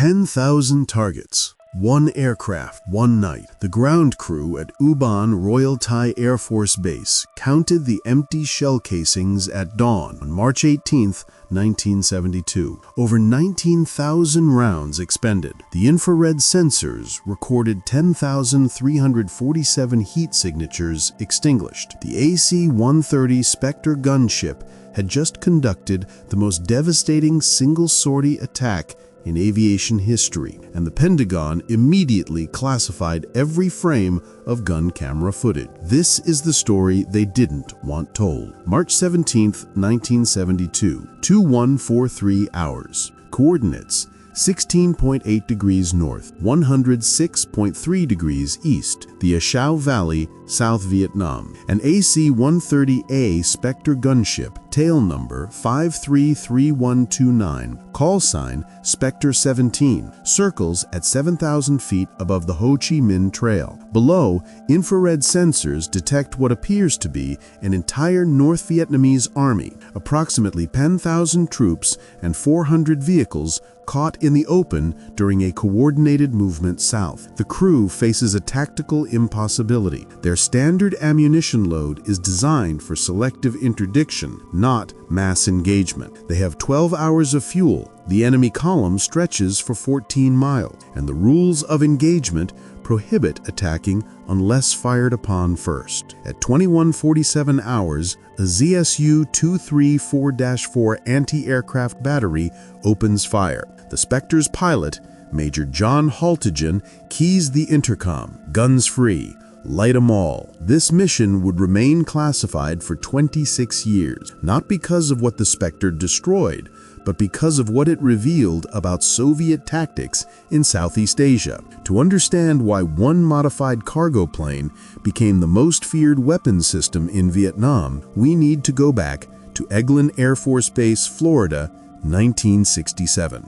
10,000 targets. One aircraft, one night. The ground crew at Ubon Royal Thai Air Force Base counted the empty shell casings at dawn on March 18, 1972. Over 19,000 rounds expended. The infrared sensors recorded 10,347 heat signatures extinguished. The AC-130 Spectre gunship had just conducted the most devastating single-sortie attack in aviation history, and the Pentagon immediately classified every frame of gun camera footage. This is the story they didn't want told. March 17, 1972, 2143 hours. Coordinates: 16.8 degrees north, 106.3 degrees east, the A Shau Valley, South Vietnam. An AC-130A Spectre gunship, tail number 533129, call sign Spectre 17, circles at 7,000 feet above the Ho Chi Minh Trail. Below, infrared sensors detect what appears to be an entire North Vietnamese army, approximately 10,000 troops and 400 vehicles caught in the open during a coordinated movement south. The crew faces a tactical impossibility. Their standard ammunition load is designed for selective interdiction, not mass engagement. They have 12 hours of fuel. The enemy column stretches for 14 miles, and the rules of engagement prohibit attacking unless fired upon first. At 21:47 hours, a ZSU-234-4 anti-aircraft battery opens fire. The Spectre's pilot, Major John Haltigan, keys the intercom. Guns free. Light 'em all. This mission would remain classified for 26 years, not because of what the Spectre destroyed, but because of what it revealed about Soviet tactics in Southeast Asia. To understand why one modified cargo plane became the most feared weapons system in Vietnam, we need to go back to Eglin Air Force Base, Florida, 1967.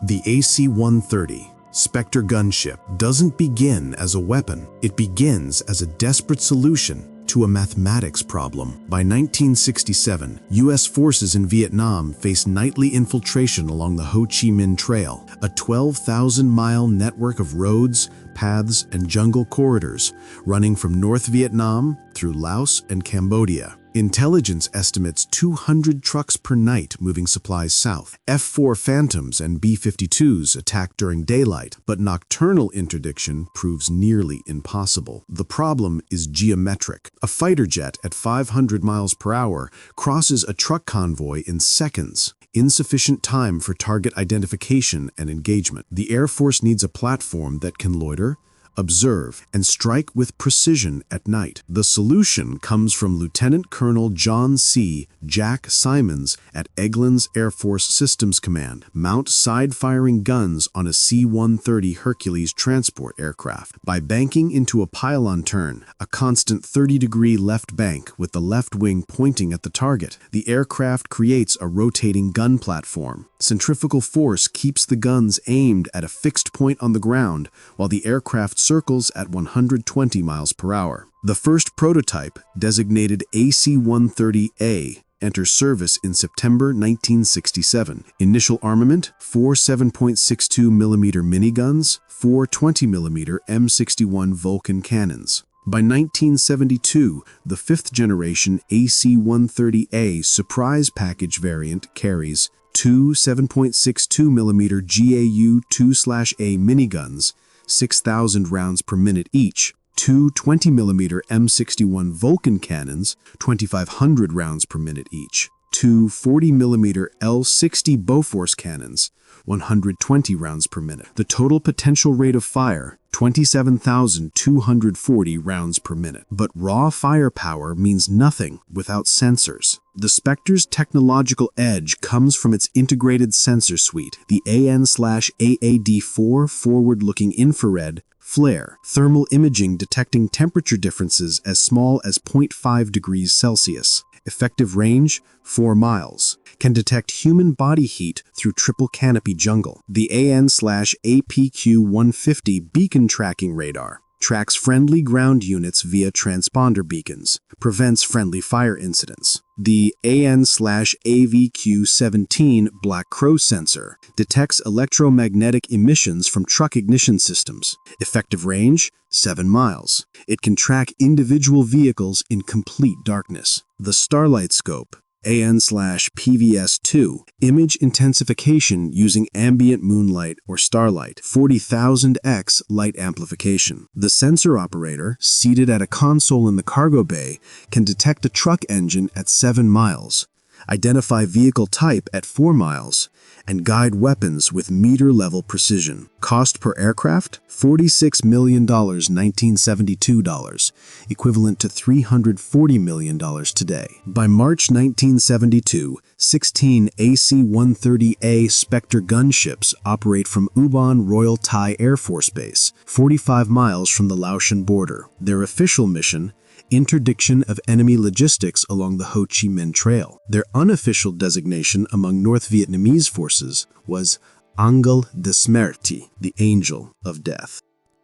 The AC-130 Spectre gunship doesn't begin as a weapon. It begins as a desperate solution to a mathematics problem. By 1967, U.S. forces in Vietnam faced nightly infiltration along the Ho Chi Minh Trail, a 12,000-mile network of roads, paths, and jungle corridors running from North Vietnam through Laos and Cambodia. Intelligence estimates 200 trucks per night moving supplies south. F-4 Phantoms and B-52s attack during daylight, but nocturnal interdiction proves nearly impossible. The problem is geometric. A fighter jet at 500 miles per hour crosses a truck convoy in seconds. Insufficient time for target identification and engagement. The Air Force needs a platform that can loiter, observe, and strike with precision at night. The solution comes from Lieutenant Colonel John C. Jack Simons at Eglin's Air Force Systems Command. Mount side-firing guns on a C-130 Hercules transport aircraft. By banking into a pylon turn, a constant 30-degree left bank with the left wing pointing at the target, the aircraft creates a rotating gun platform. Centrifugal force keeps the guns aimed at a fixed point on the ground, while the aircraft circles at 120 miles per hour. The first prototype, designated AC-130A, enters service in September 1967. Initial armament: 4 7.62mm miniguns, 4 20mm M61 Vulcan cannons. By 1972, the fifth-generation AC-130A surprise package variant carries 2 7.62mm GAU-2/A miniguns, 6,000 rounds per minute each, 2 20mm M61 Vulcan cannons, 2,500 rounds per minute each, 2 40mm L60 Bofors cannons, 120 rounds per minute. The total potential rate of fire, 27,240 rounds per minute. But raw firepower means nothing without sensors. The Spectre's technological edge comes from its integrated sensor suite, the AN/AAD4 forward-looking infrared flare, thermal imaging detecting temperature differences as small as 0.5 degrees Celsius. Effective range, 4 miles. Can detect human body heat through triple canopy jungle. The AN/APQ-150 beacon tracking radar. tracks friendly ground units via transponder beacons, prevents friendly fire incidents. The AN/AVQ-17 Black Crow sensor detects electromagnetic emissions from truck ignition systems. Effective range, 7 miles. It can track individual vehicles in complete darkness. The Starlight Scope, AN/PVS-2, image intensification using ambient moonlight or starlight, 40,000x light amplification. The sensor operator, seated at a console in the cargo bay, can detect a truck engine at 7 miles, identify vehicle type at 4 miles, and guide weapons with meter-level precision. Cost per aircraft? $46 million 1972 dollars, equivalent to $340 million today. By March 1972, 16 AC-130A Spectre gunships operate from Ubon Royal Thai Air Force Base, 45 miles from the Laotian border. Their official mission: interdiction of enemy logistics along the Ho Chi Minh Trail. Their unofficial designation among North Vietnamese forces was Angle de Smerte, the Angel of Death.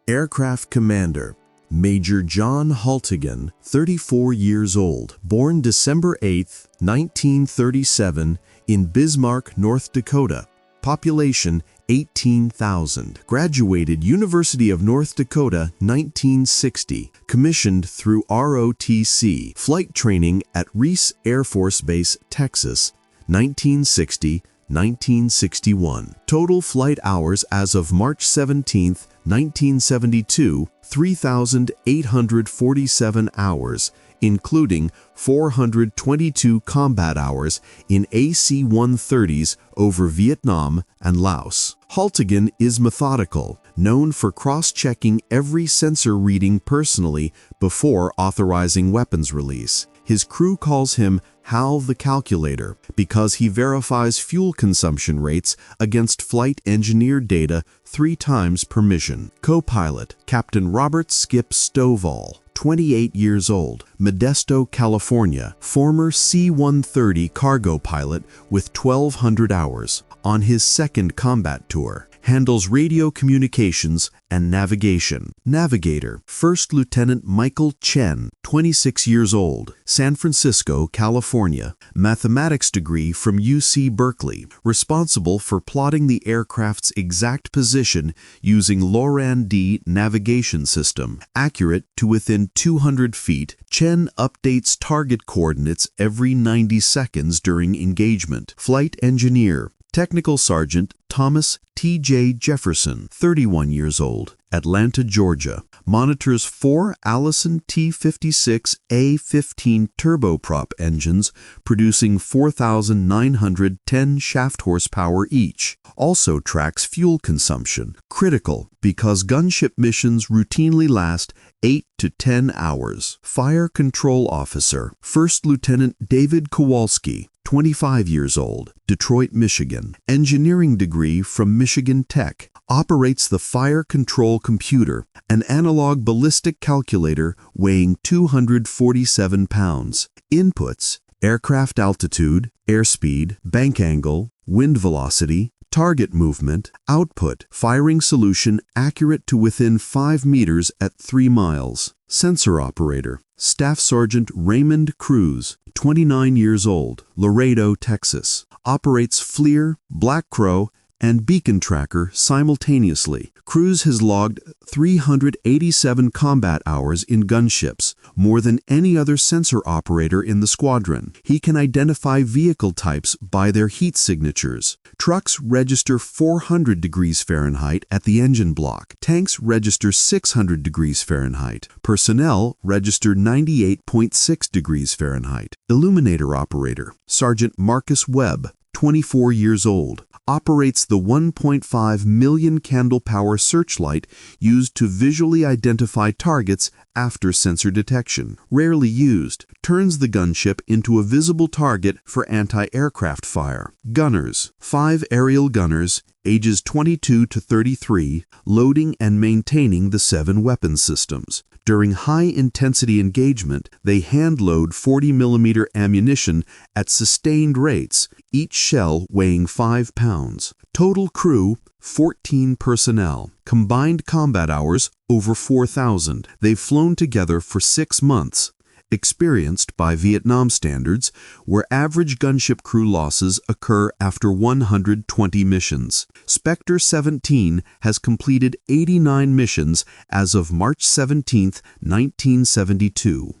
Aircraft Commander Major John Haltigan, 34 years old, born December 8, 1937, in Bismarck, North Dakota. Population 18,000. Graduated University of North Dakota 1960. Commissioned through ROTC. Flight training at Reese Air Force Base, Texas, 1960-1961. Total flight hours as of March 17, 1972, 3,847 hours, including 422 combat hours in AC-130s over Vietnam and Laos. Haltigan is methodical, known for cross-checking every sensor reading personally before authorizing weapons release. His crew calls him Hal the Calculator because he verifies fuel consumption rates against flight engineer data 3 times per mission. Co-pilot Captain Robert Skip Stovall, 28 years old, Modesto, California, former C-130 cargo pilot with 1,200 hours. On his second combat tour, handles radio communications and navigation. Navigator First Lieutenant Michael Chen, 26 years old, San Francisco, California, mathematics degree from UC Berkeley, responsible for plotting the aircraft's exact position using LORAN-D navigation system. Accurate to within 200 feet, Chen updates target coordinates every 90 seconds during engagement. Flight engineer Technical Sergeant Thomas T.J. Jefferson, 31 years old, Atlanta, Georgia, monitors 4 Allison T-56A-15 turboprop engines producing 4,910 shaft horsepower each. Also tracks fuel consumption, critical because gunship missions routinely last 8 to 10 hours. Fire Control Officer First Lieutenant David Kowalski, 25 years old, Detroit, Michigan, engineering degree from Michigan Tech, operates the fire control computer, an analog ballistic calculator weighing 247 pounds. Inputs: aircraft altitude, airspeed, bank angle, wind velocity, target movement. Output: firing solution accurate to within 5 meters at 3 miles. Sensor operator Staff Sergeant Raymond Cruz, 29 years old, Laredo, Texas, operates FLIR, Black Crow, and Beacon Tracker simultaneously. Cruz has logged 387 combat hours in gunships, more than any other sensor operator in the squadron. He can identify vehicle types by their heat signatures. Trucks register 400 degrees Fahrenheit at the engine block. Tanks register 600 degrees Fahrenheit. Personnel register 98.6 degrees Fahrenheit. Illuminator operator Sergeant Marcus Webb, 24 years old, operates the 1.5 million candle power searchlight used to visually identify targets after sensor detection. Rarely used, turns the gunship into a visible target for anti-aircraft fire. Gunners, 5 aerial gunners, ages 22 to 33, loading and maintaining the 7 weapon systems. During high-intensity engagement, they hand-load 40mm ammunition at sustained rates, each shell weighing 5 pounds. Total crew, 14 personnel. Combined combat hours over 4,000. They've flown together for 6 months. Experienced by Vietnam standards, where average gunship crew losses occur after 120 missions. Spectre 17 has completed 89 missions as of March 17, 1972.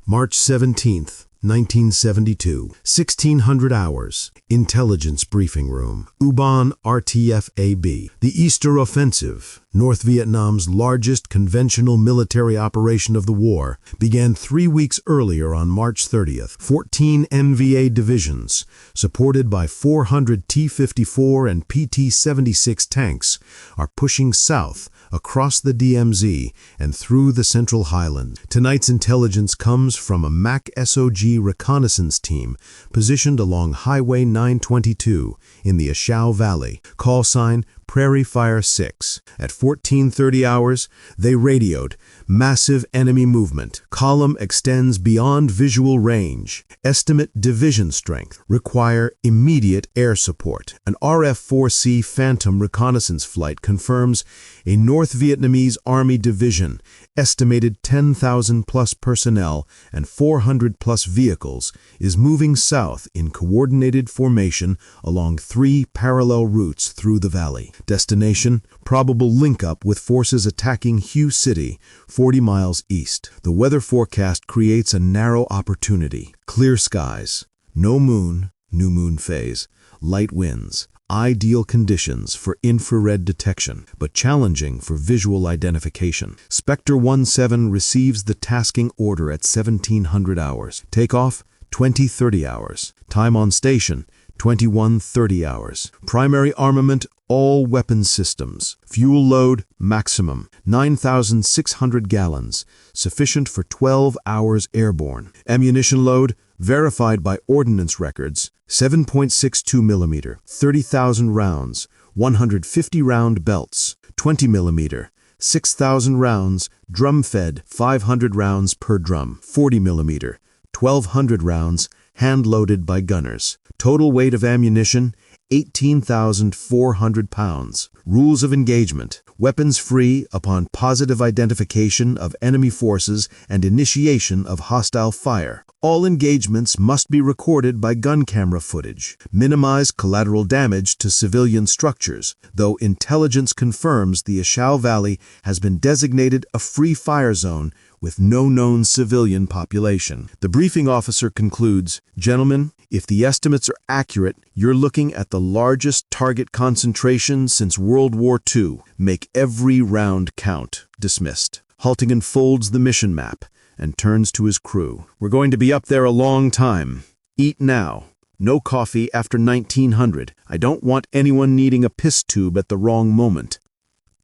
March 17, 1972, 1600 hours. Intelligence Briefing Room. Ubon RTFAB. The Easter Offensive, North Vietnam's largest conventional military operation of the war, began 3 weeks earlier on March 30th. 14 NVA divisions, supported by 400 T-54 and PT-76 tanks, are pushing south across the DMZ and through the Central Highlands. Tonight's intelligence comes from a MAC SOG reconnaissance team positioned along Highway 922 in the A Shau Valley. Call sign Prairie Fire 6. At 14:30 hours, they radioed, "Massive enemy movement. Column extends beyond visual range. Estimate division strength. Require immediate air support." An RF-4C Phantom reconnaissance flight confirms a North Vietnamese Army division, estimated 10,000-plus personnel and 400-plus vehicles, is moving south in coordinated formation along 3 parallel routes through the valley. Destination: probable link-up with forces attacking Hue City, 40 miles east. The weather forecast creates a narrow opportunity. Clear skies, no moon, new moon phase, light winds. Ideal conditions for infrared detection, but challenging for visual identification. Spectre 17 receives the tasking order at 1700 hours. Takeoff, 20:30 hours. Time on station, 21:30 hours. Primary armament, all weapons systems. Fuel load, maximum, 9,600 gallons, sufficient for 12 hours airborne. Ammunition load, verified by ordnance records, 7.62 millimeter, 30,000 rounds, 150 round belts, 20 millimeter, 6,000 rounds, drum-fed, 500 rounds per drum, 40 millimeter, 1,200 rounds, hand-loaded by gunners. Total weight of ammunition, 18,400 pounds. Rules of engagement: weapons free upon positive identification of enemy forces and initiation of hostile fire. All engagements must be recorded by gun camera footage. Minimize collateral damage to civilian structures, though intelligence confirms the A Shau Valley has been designated a free fire zone with no known civilian population. The briefing officer concludes, "Gentlemen, if the estimates are accurate, you're looking at the largest target concentration since World War II. Make every round count." Dismissed. Haltigan folds the mission map and turns to his crew. "We're going to be up there a long time. Eat now. No coffee after 1900. I don't want anyone needing a piss tube at the wrong moment."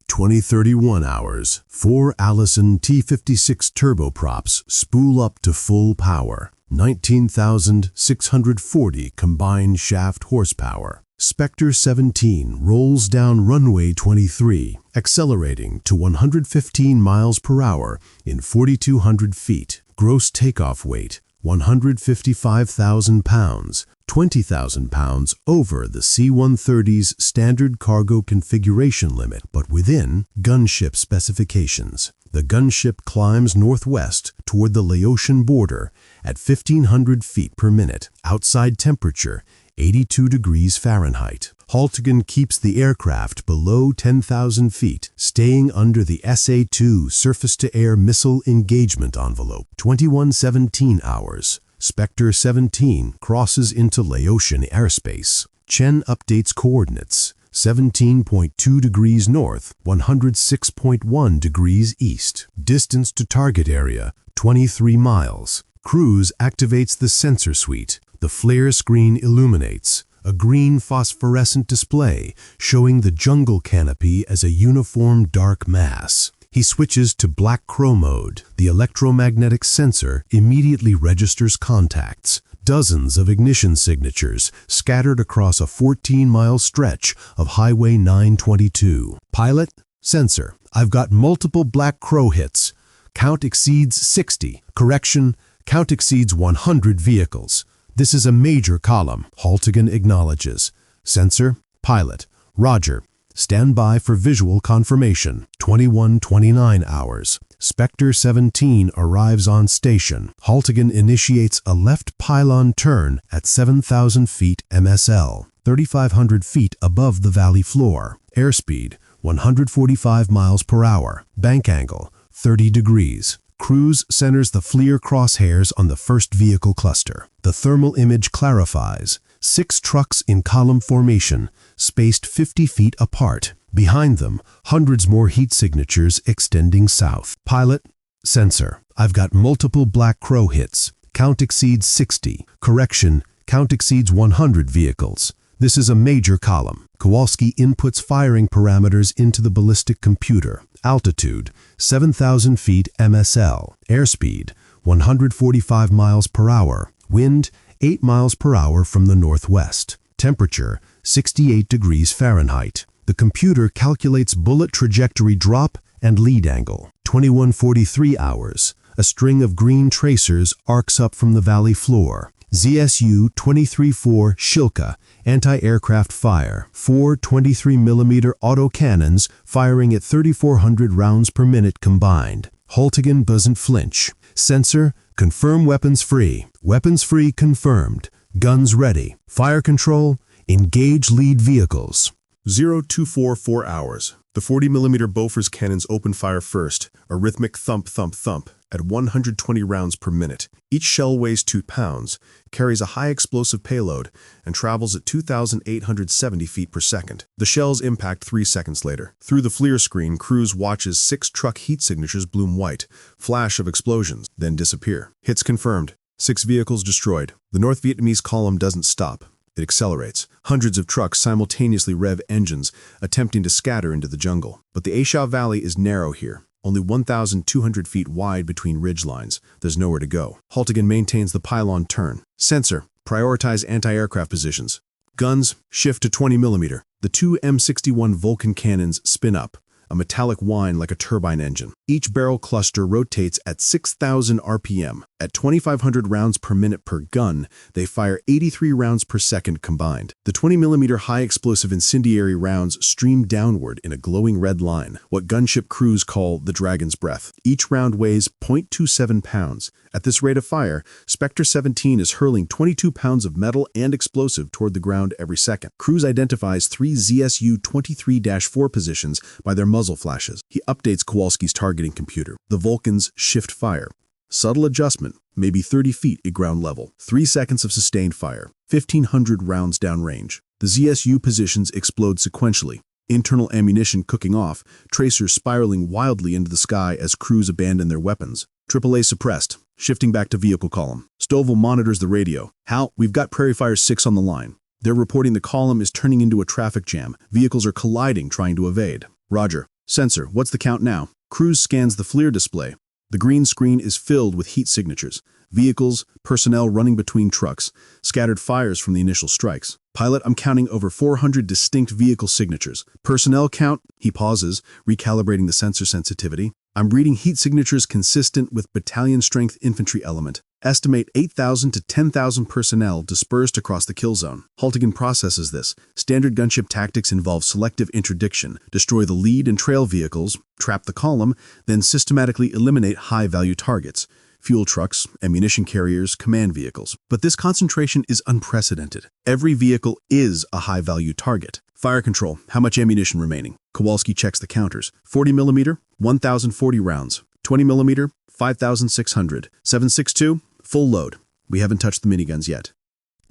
20:31 hours. 4 Allison T-56 turboprops spool up to full power. 19,640 combined shaft horsepower. Spectre 17 rolls down runway 23, accelerating to 115 miles per hour in 4,200 feet. Gross takeoff weight, 155,000 pounds, 20,000 pounds over the C-130's standard cargo configuration limit, but within gunship specifications. The gunship climbs northwest toward the Laotian border at 1,500 feet per minute. Outside temperature, 82 degrees Fahrenheit. Haltigan keeps the aircraft below 10,000 feet, staying under the SA-2 surface-to-air missile engagement envelope. 21:17 hours. Spectre 17 crosses into Laotian airspace. Chen updates coordinates: 17.2 degrees north, 106.1 degrees east. Distance to target area, 23 miles. Cruise activates the sensor suite. The flare screen illuminates, a green phosphorescent display showing the jungle canopy as a uniform dark mass. He switches to black crow mode. The electromagnetic sensor immediately registers contacts. Dozens of ignition signatures scattered across a 14-mile stretch of Highway 922. Pilot, sensor, I've got multiple black crow hits. Count exceeds 60. Correction, count exceeds 100 vehicles. This is a major column. Haltigan acknowledges. Sensor, pilot, Roger. Stand by for visual confirmation. 21:29 hours. Spectre 17 arrives on station. Haltigan initiates a left pylon turn at 7,000 feet MSL, 3,500 feet above the valley floor. Airspeed, 145 miles per hour. Bank angle, 30 degrees. Cruise centers the FLIR crosshairs on the first vehicle cluster. The thermal image clarifies. 6 trucks in column formation, spaced 50 feet apart. Behind them, hundreds more heat signatures extending south. Pilot, sensor. I've got multiple Black Crow hits. Count exceeds 60. Correction, count exceeds 100 vehicles. This is a major column. Kowalski inputs firing parameters into the ballistic computer. Altitude, 7,000 feet MSL. Airspeed, 145 miles per hour. Wind, 8 miles per hour from the northwest. Temperature, 68 degrees Fahrenheit. The computer calculates bullet trajectory drop and lead angle. 21:43 hours. A string of green tracers arcs up from the valley floor. ZSU 23-4 Shilka, anti-aircraft fire. 4 23mm autocannons firing at 3,400 rounds per minute combined. Haltigan doesn't flinch. Sensor, confirm weapons free. Weapons free confirmed. Guns ready. Fire control, engage lead vehicles. 0244 hours. The 40mm Bofors cannons open fire first, a rhythmic thump, thump, thump, at 120 rounds per minute. Each shell weighs 2 pounds, carries a high explosive payload, and travels at 2,870 feet per second. The shells impact 3 seconds later. Through the FLIR screen, Cruise watches 6 truck heat signatures bloom white, flash of explosions, then disappear. Hits confirmed. 6 vehicles destroyed. The North Vietnamese column doesn't stop. It accelerates. Hundreds of trucks simultaneously rev engines, attempting to scatter into the jungle. But the A Shau Valley is narrow here, only 1,200 feet wide between ridge lines. There's nowhere to go. Haltigan maintains the pylon turn. Sensor, prioritize anti-aircraft positions. Guns, shift to 20mm. The 2 M61 Vulcan cannons spin up, a metallic whine like a turbine engine. Each barrel cluster rotates at 6,000 RPM. At 2,500 rounds per minute per gun, they fire 83 rounds per second combined. The 20mm high-explosive incendiary rounds stream downward in a glowing red line, what gunship crews call the Dragon's Breath. Each round weighs 0.27 pounds. At this rate of fire, Spectre 17 is hurling 22 pounds of metal and explosive toward the ground every second. Cruise identifies 3 ZSU 23-4 positions by their muzzle flashes. He updates Kowalski's targeting computer. The Vulcans shift fire. Subtle adjustment, maybe 30 feet at ground level. 3 seconds of sustained fire, 1,500 rounds downrange. The ZSU positions explode sequentially. Internal ammunition cooking off, tracers spiraling wildly into the sky as crews abandon their weapons. AAA suppressed, shifting back to vehicle column. Stovall monitors the radio. Hal, we've got Prairie Fire 6 on the line. They're reporting the column is turning into a traffic jam. Vehicles are colliding, trying to evade. Roger. Sensor, what's the count now? Cruise scans the FLIR display. The green screen is filled with heat signatures. Vehicles, personnel running between trucks, scattered fires from the initial strikes. Pilot, I'm counting over 400 distinct vehicle signatures. Personnel count, he pauses, recalibrating the sensor sensitivity. I'm reading heat signatures consistent with battalion-strength infantry element. Estimate 8,000 to 10,000 personnel dispersed across the kill zone. Haltigan processes this. Standard gunship tactics involve selective interdiction, destroy the lead and trail vehicles, trap the column, then systematically eliminate high-value targets. Fuel trucks, ammunition carriers, command vehicles. But this concentration is unprecedented. Every vehicle is a high-value target. Fire control, how much ammunition remaining? Kowalski checks the counters. 40mm, 1,040 rounds. 20mm, 5,600. 7.62, full load. We haven't touched the miniguns yet.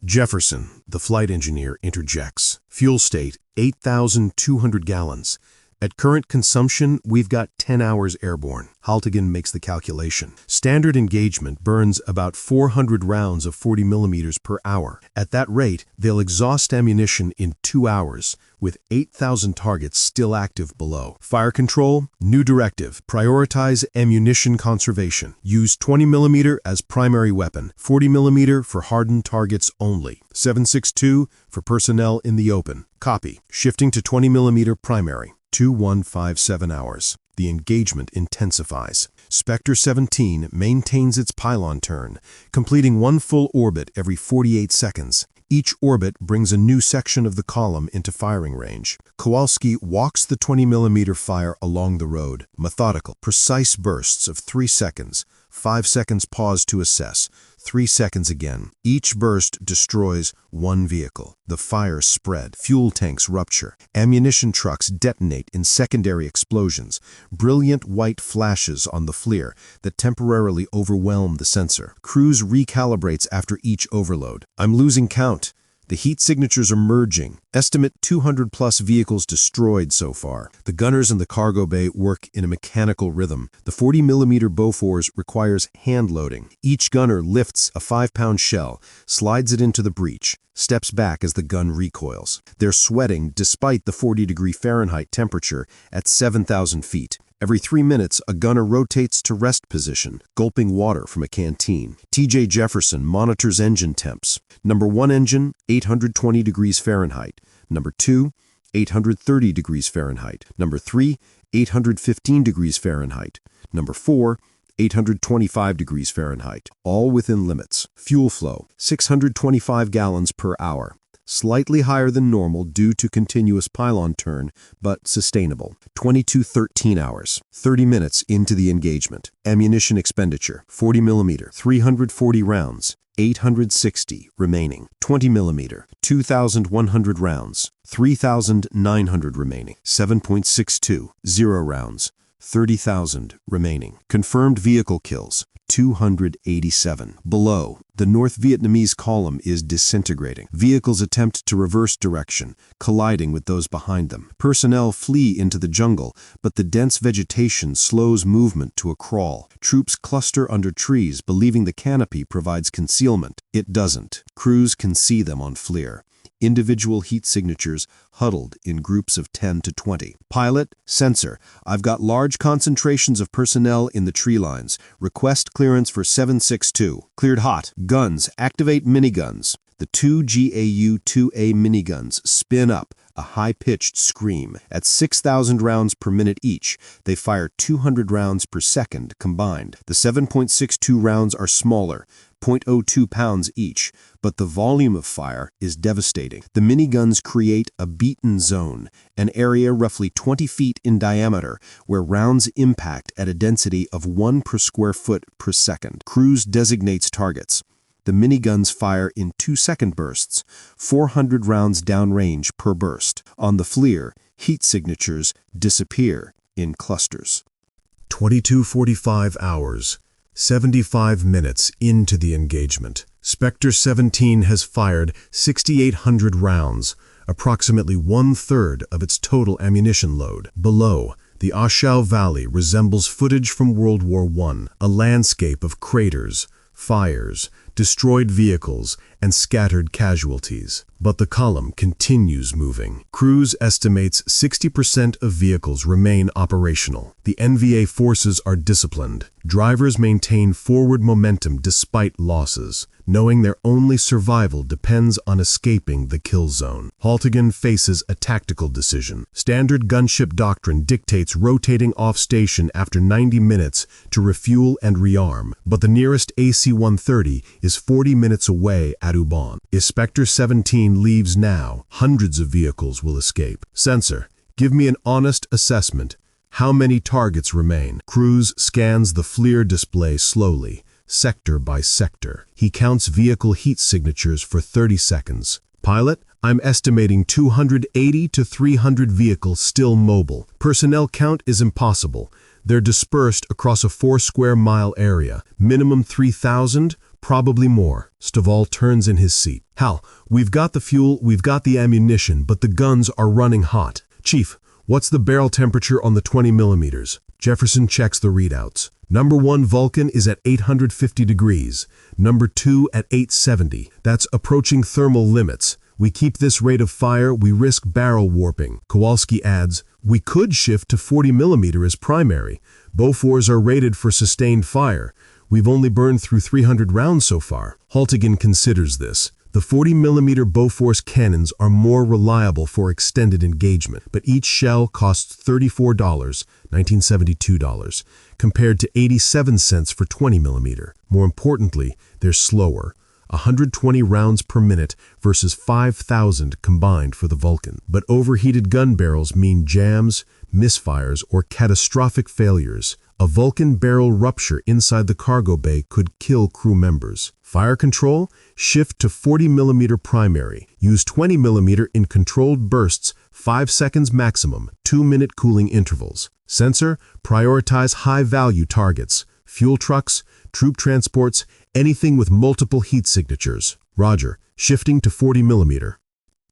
Jefferson, the flight engineer, interjects. Fuel state, 8,200 gallons. At current consumption, we've got 10 hours airborne. Haltigan makes the calculation. Standard engagement burns about 400 rounds of 40mm per hour. At that rate, they'll exhaust ammunition in 2 hours, with 8,000 targets still active below. Fire control, new directive. Prioritize ammunition conservation. Use 20mm as primary weapon, 40mm for hardened targets only. 7.62 for personnel in the open. Copy. Shifting to 20mm primary. 2157 hours. The engagement intensifies. Spectre 17 maintains its pylon turn, completing one full orbit every 48 seconds. Each orbit brings a new section of the column into firing range. Kowalski walks the 20mm fire along the road, methodical, precise bursts of 3 seconds, 5 seconds pause to assess, 3 seconds again. Each burst destroys one vehicle. The fire spread. Fuel tanks rupture. Ammunition trucks detonate in secondary explosions. Brilliant white flashes on the FLIR that temporarily overwhelm the sensor. Cruise recalibrates after each overload. I'm losing count. The heat signatures are merging. Estimate 200-plus vehicles destroyed so far. The gunners in the cargo bay work in a mechanical rhythm. The 40mm Bofors requires hand loading. Each gunner lifts a 5-pound shell, slides it into the breech, steps back as the gun recoils. They're sweating despite the 40-degree Fahrenheit temperature at 7,000 feet. Every 3 minutes, a gunner rotates to rest position, gulping water from a canteen. T.J. Jefferson monitors engine temps. Number 1 engine, 820 degrees Fahrenheit. Number 2, 830 degrees Fahrenheit. Number 3, 815 degrees Fahrenheit. Number 4, 825 degrees Fahrenheit. All within limits. Fuel flow, 625 gallons per hour. Slightly higher than normal due to continuous pylon turn, but sustainable. 22:13 hours, 30 minutes into the engagement. Ammunition expenditure, 40mm, 340 rounds, 860 remaining. 20mm, 2,100 rounds, 3,900 remaining. 7.62, 0 rounds, 30,000 remaining. Confirmed vehicle kills, 287. Below, the North Vietnamese column is disintegrating. Vehicles attempt to reverse direction, colliding with those behind them. Personnel flee into the jungle, but the dense vegetation slows movement to a crawl. Troops cluster under trees, believing the canopy provides concealment. It doesn't. Crews can see them on FLIR. Individual heat signatures huddled in groups of 10 to 20. Pilot, sensor, I've got large concentrations of personnel in the tree lines. Request clearance for 762. Cleared hot. Guns, activate miniguns. The 2 GAU-2A miniguns spin up, a high-pitched scream. At 6,000 rounds per minute each, they fire 200 rounds per second combined. The 7.62 rounds are smaller, 0.02 pounds each, but the volume of fire is devastating. The miniguns create a beaten zone, an area roughly 20 feet in diameter, where rounds impact at a density of 1 per square foot per second. Crews designates targets. The miniguns fire in 2-second bursts, 400 rounds downrange per burst. On the FLIR, heat signatures disappear in clusters. 22:45 hours, 75 minutes into the engagement. Spectre 17 has fired 6,800 rounds, approximately 1/3 of its total ammunition load. Below, the A Shau Valley resembles footage from World War I, a landscape of craters, fires, destroyed vehicles, and scattered casualties. But the column continues moving. Crews estimates 60% of vehicles remain operational. The NVA forces are disciplined. Drivers maintain forward momentum despite losses, knowing their only survival depends on escaping the kill zone. Haltigan faces a tactical decision. Standard gunship doctrine dictates rotating off station after 90 minutes to refuel and rearm, but the nearest AC-130 is 40 minutes away at Ubon. If Spectre 17 leaves now, hundreds of vehicles will escape. Sensor, give me an honest assessment. How many targets remain? Crews scans the FLIR display slowly, sector by sector. He counts vehicle heat signatures for 30 seconds. Pilot, I'm estimating 280 to 300 vehicles still mobile. Personnel count is impossible. They're dispersed across a 4-square-mile area. Minimum 3,000, probably more. Stovall turns in his seat. Hal, we've got the fuel, we've got the ammunition, but the guns are running hot. Chief, what's the barrel temperature on the 20mm? Jefferson checks the readouts. Number 1 Vulcan is at 850 degrees. Number 2 at 870. That's approaching thermal limits. We keep this rate of fire, we risk barrel warping. Kowalski adds, we could shift to 40mm as primary. Bofors are rated for sustained fire. We've only burned through 300 rounds so far. Haltigan considers this. The 40mm Bofors cannons are more reliable for extended engagement, but each shell costs $34, $1972, compared to 87 cents for 20mm. More importantly, they're slower. 120 rounds per minute versus 5,000 combined for the Vulcan. But overheated gun barrels mean jams, misfires, or catastrophic failures. A Vulcan barrel rupture inside the cargo bay could kill crew members. Fire control? Shift to 40mm primary. Use 20mm in controlled bursts, 5 seconds maximum, 2-minute cooling intervals. Sensor? Prioritize high-value targets. Fuel trucks, troop transports, anything with multiple heat signatures. Roger. Shifting to 40mm.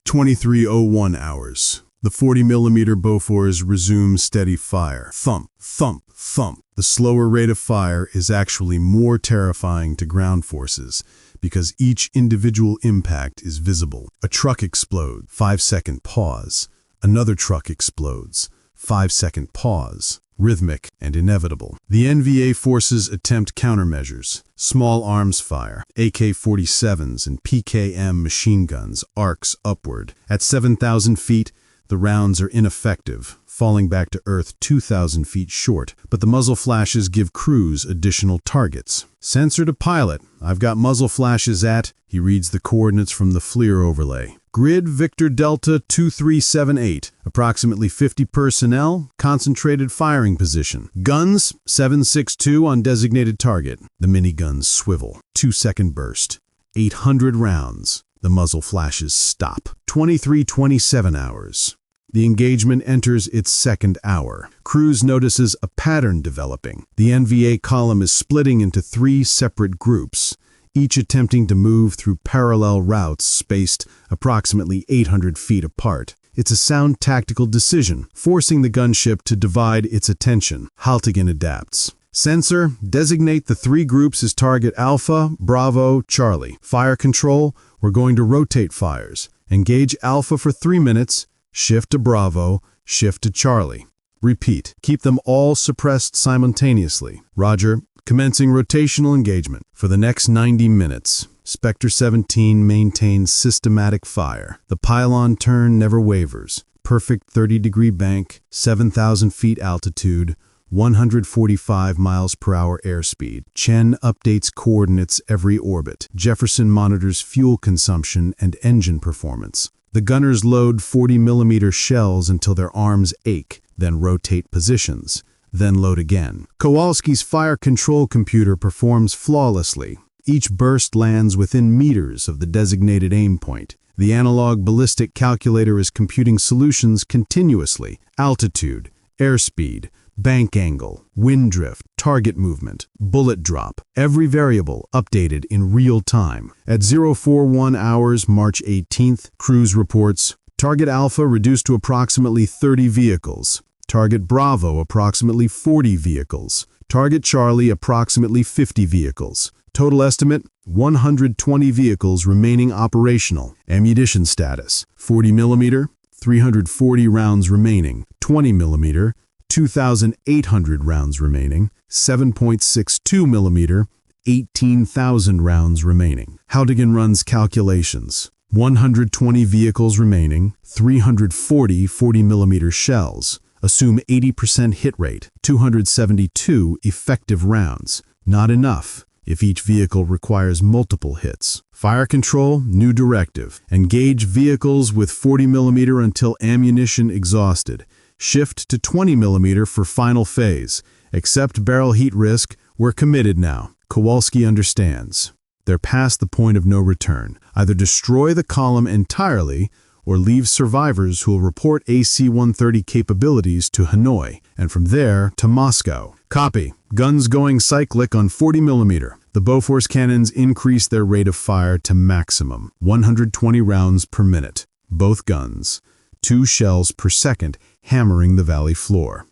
23:01 hours. The 40mm Bofors resume steady fire. Thump, thump, thump. The slower rate of fire is actually more terrifying to ground forces because each individual impact is visible. A truck explodes. 5-second pause. Another truck explodes. 5-second pause. Rhythmic and inevitable. The NVA forces attempt countermeasures. Small arms fire, AK-47s and PKM machine guns arcs upward. At 7,000 feet, the rounds are ineffective, falling back to Earth 2,000 feet short, but the muzzle flashes give crews additional targets. Sensor to pilot, I've got muzzle flashes at, he reads the coordinates from the FLIR overlay. Grid Victor Delta 2378, approximately 50 personnel, concentrated firing position. Guns, 762 on designated target. The miniguns swivel. 2-second burst. 800 rounds. The muzzle flashes stop. 23:27 hours. The engagement enters its second hour. Crews notices a pattern developing. The NVA column is splitting into 3 separate groups, each attempting to move through parallel routes spaced approximately 800 feet apart. It's a sound tactical decision, forcing the gunship to divide its attention. Haltigan adapts. Sensor, designate the 3 groups as target Alpha, Bravo, Charlie. Fire control, we're going to rotate fires. Engage Alpha for 3 minutes, shift to Bravo, shift to Charlie. Repeat. Keep them all suppressed simultaneously. Roger. Commencing rotational engagement. For the next 90 minutes, Spectre 17 maintains systematic fire. The pylon turn never wavers. Perfect 30-degree bank, 7,000 feet altitude, 145 miles per hour airspeed. Chen updates coordinates every orbit. Jefferson monitors fuel consumption and engine performance. The gunners load 40mm shells until their arms ache, then rotate positions, then load again. Kowalski's fire control computer performs flawlessly. Each burst lands within meters of the designated aim point. The analog ballistic calculator is computing solutions continuously. Altitude, airspeed, bank angle, wind drift, target movement, bullet drop. Every variable updated in real time. At 041 hours, March 18th, Cruise reports, target Alpha reduced to approximately 30 vehicles. Target Bravo approximately 40 vehicles. Target Charlie approximately 50 vehicles. Total estimate, 120 vehicles remaining operational. Ammunition status, 40mm, 340 rounds remaining. 20mm, 2,800 rounds remaining. 7.62mm, 18,000 rounds remaining. Haltigan runs calculations. 120 vehicles remaining, 340 40mm shells. Assume 80% hit rate, 272 effective rounds. Not enough if each vehicle requires multiple hits. Fire control, new directive. Engage vehicles with 40mm until ammunition exhausted. Shift to 20mm for final phase. Accept barrel heat risk. We're committed now. Kowalski understands. They're past the point of no return. Either destroy the column entirely or leave survivors who will report AC-130 capabilities to Hanoi, and from there to Moscow. Copy. Guns going cyclic on 40mm. The Bofors cannons increase their rate of fire to maximum, 120 rounds per minute. Both guns. 2 shells per second, hammering the valley floor.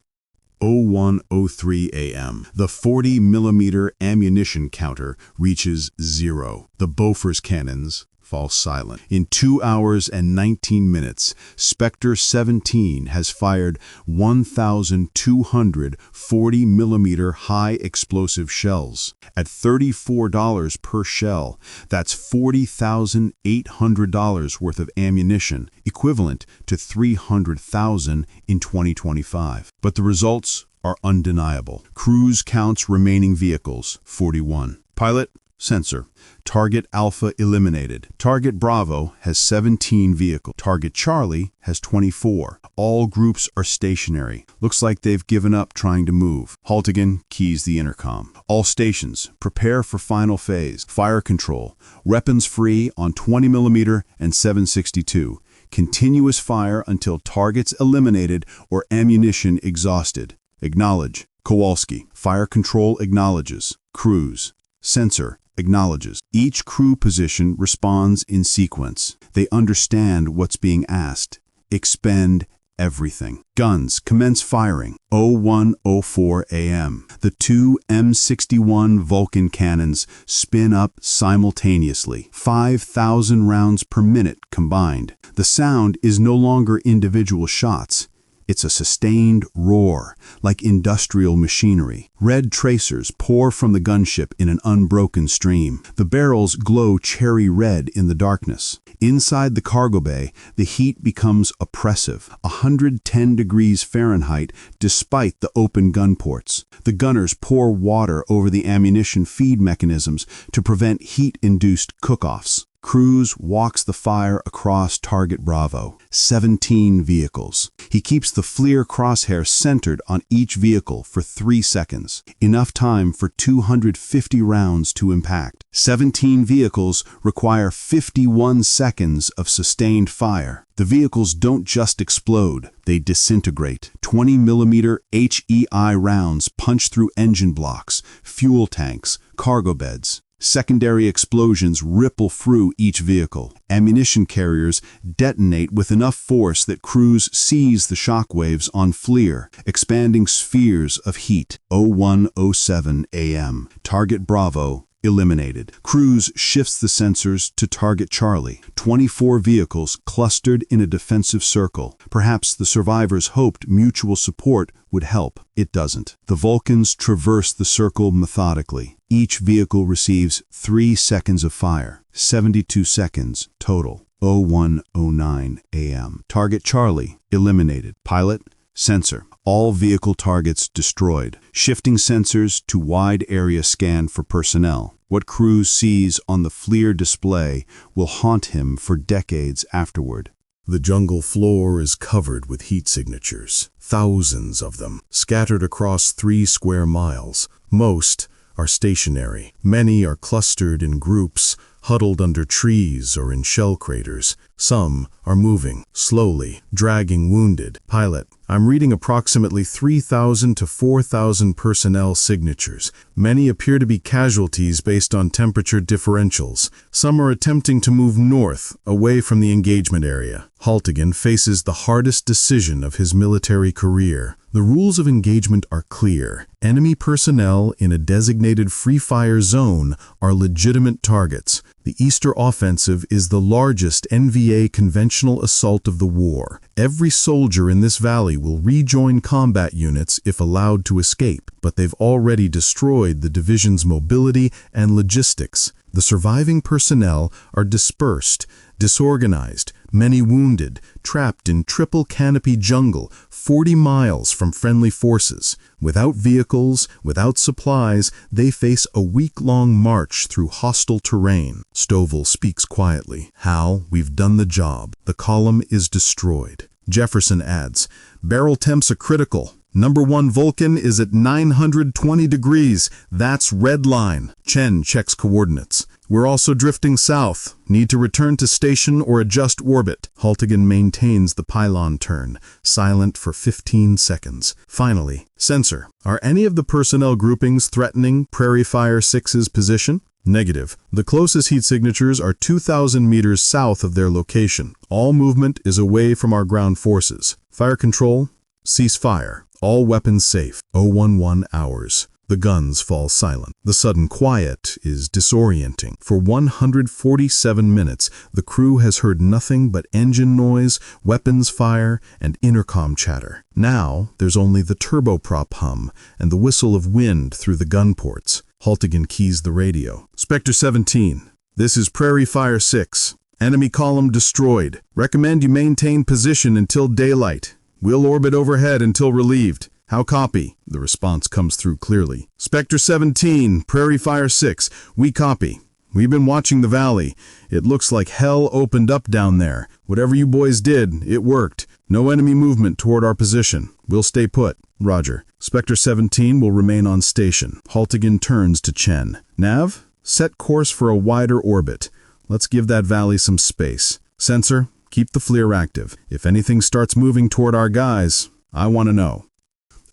01:03 a.m. The 40mm ammunition counter reaches 0. The Bofors cannons fall silent. In 2 hours and 19 minutes, Spectre 17 has fired 1,200 40mm high explosive shells. At $34 per shell, that's $40,800 worth of ammunition, equivalent to $300,000 in 2025. But the results are undeniable. Cruise counts remaining vehicles, 41. Pilot, Sensor. Target Alpha eliminated. Target Bravo has 17 vehicles. Target Charlie has 24. All groups are stationary. Looks like they've given up trying to move. Haltigan keys the intercom. All stations, prepare for final phase. Fire control. Weapons free on 20mm and 7.62. Continuous fire until targets eliminated or ammunition exhausted. Acknowledge. Kowalski. Fire control acknowledges. Crews. Sensor acknowledges. Each crew position responds in sequence. They understand what's being asked. Expend everything. Guns commence firing. 01:04 a.m. The two M61 Vulcan cannons spin up simultaneously. 5,000 rounds per minute combined. The sound is no longer individual shots. It's a sustained roar, like industrial machinery. Red tracers pour from the gunship in an unbroken stream. The barrels glow cherry red in the darkness. Inside the cargo bay, the heat becomes oppressive, 110 degrees Fahrenheit despite the open gun ports. The gunners pour water over the ammunition feed mechanisms to prevent heat-induced cook-offs. Crews walks the fire across Target Bravo. 17 vehicles. He keeps the FLIR crosshair centered on each vehicle for 3 seconds, enough time for 250 rounds to impact. 17 vehicles require 51 seconds of sustained fire. The vehicles don't just explode, they disintegrate. 20mm HEI rounds punch through engine blocks, fuel tanks, cargo beds. Secondary explosions ripple through each vehicle. Ammunition carriers detonate with enough force that crews seize the shockwaves on FLIR, expanding spheres of heat. 01:07 a.m. Target Bravo eliminated. Crews shifts the sensors to Target Charlie. 24 vehicles clustered in a defensive circle. Perhaps the survivors hoped mutual support would help. It doesn't. The Vulcans traverse the circle methodically. Each vehicle receives 3 seconds of fire. 72 seconds total. 01:09 a.m. Target Charlie eliminated. Pilot, sensor. All vehicle targets destroyed. Shifting sensors to wide area scan for personnel. What Crews sees on the FLIR display will haunt him for decades afterward. The jungle floor is covered with heat signatures, thousands of them, scattered across 3 square miles. Most are stationary. Many are clustered in groups, huddled under trees or in shell craters. Some are moving, slowly, dragging wounded. Pilot, I'm reading approximately 3,000 to 4,000 personnel signatures. Many appear to be casualties based on temperature differentials. Some are attempting to move north, away from the engagement area. Haltigan faces the hardest decision of his military career. The rules of engagement are clear. Enemy personnel in a designated free-fire zone are legitimate targets. The Easter Offensive is the largest NVA conventional assault of the war. Every soldier in this valley will rejoin combat units if allowed to escape, but they've already destroyed the division's mobility and logistics. The surviving personnel are dispersed, disorganized, many wounded, trapped in triple canopy jungle 40 miles from friendly forces. Without vehicles, without supplies, they face a week-long march through hostile terrain. Stovall speaks quietly. Hal, we've done the job. The column is destroyed. Jefferson adds, barrel temps are critical. Number 1 Vulcan is at 920 degrees. That's red line. Chen checks coordinates. We're also drifting south. Need to return to station or adjust orbit. Haltigan maintains the pylon turn, silent for 15 seconds. Finally, sensor. Are any of the personnel groupings threatening Prairie Fire 6's position? Negative. The closest heat signatures are 2,000 meters south of their location. All movement is away from our ground forces. Fire control, cease fire. All weapons safe. 011 hours. The guns fall silent. The sudden quiet is disorienting. For 147 minutes, the crew has heard nothing but engine noise, weapons fire, and intercom chatter. Now, there's only the turboprop hum and the whistle of wind through the gun ports. Haltigan keys the radio. Spectre 17, this is Prairie Fire 6. Enemy column destroyed. Recommend you maintain position until daylight. We'll orbit overhead until relieved. How copy? The response comes through clearly. Spectre 17, Prairie Fire 6, we copy. We've been watching the valley. It looks like hell opened up down there. Whatever you boys did, it worked. No enemy movement toward our position. We'll stay put. Roger. Spectre 17 will remain on station. Haltigan turns to Chen. Nav, set course for a wider orbit. Let's give that valley some space. Sensor, keep the FLIR active. If anything starts moving toward our guys, I want to know.